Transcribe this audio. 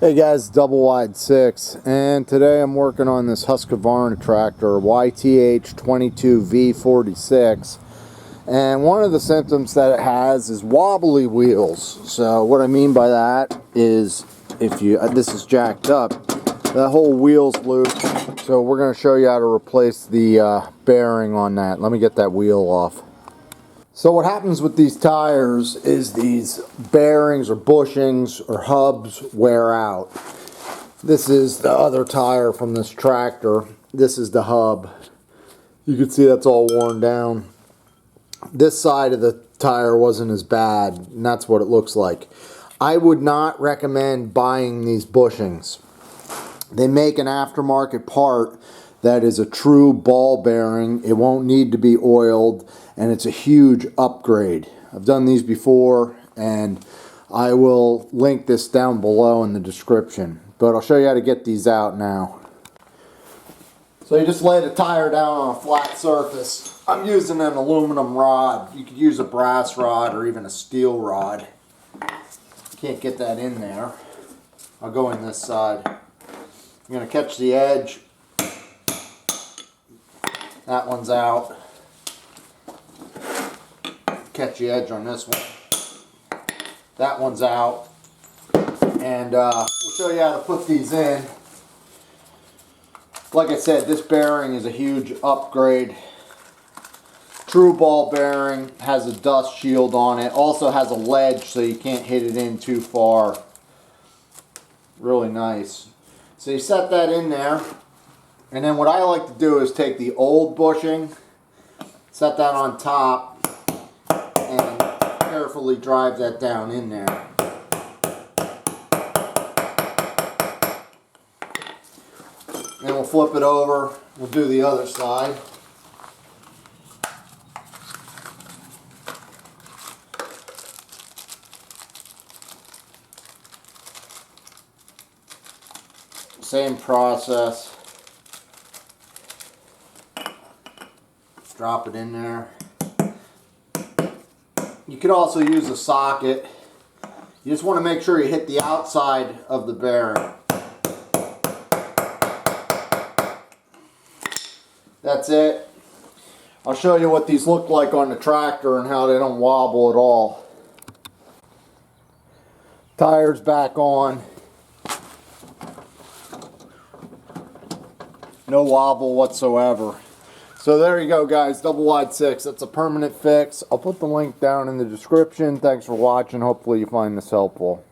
Hey guys, double wide 6, and today I'm working on this Husqvarna tractor YTH22V46, and one of the symptoms that it has is wobbly wheels. So what I mean by that is if you this is jacked up, that whole wheel's loose. So we're going to show you how to replace the bearing on that. Let me get that wheel off. So what happens with these tires is these bearings or bushings or hubs wear out. This is the other tire from this tractor. This is the hub. You can see that's all worn down. This side of the tire wasn't as bad, and that's what it looks like. I would not recommend buying these bushings. They make an aftermarket part that is a true ball bearing. It won't need to be oiled, and it's a huge upgrade. I've done these before, and I will link this down below in the description. But I'll show you how to get these out now. So you just lay the tire down on a flat surface. I'm using an aluminum rod. You could use a brass rod or even a steel rod. Can't get that in there. I'll go in this side. I'm going to catch the edge. That one's out. Catch the edge on this one. That one's out. And we'll show you how to put these in. Like I said, this bearing is a huge upgrade. True ball bearing, has a dust shield on it. Also has a ledge so you can't hit it in too far. Really nice. So you set that in there. And then what I like to do is take the old bushing, set that on top, and carefully drive that down in there. Then we'll flip it over. We'll do the other side. Same process. Drop it in there. You could also use a socket. You just want to make sure you hit the outside of the bearing. That's it. I'll show you what these look like on the tractor and how they don't wobble at all. Tires back on. No wobble whatsoever. So there you go, guys, double wide 6. That's a permanent fix. I'll put the link down in the description. Thanks for watching. Hopefully you find this helpful.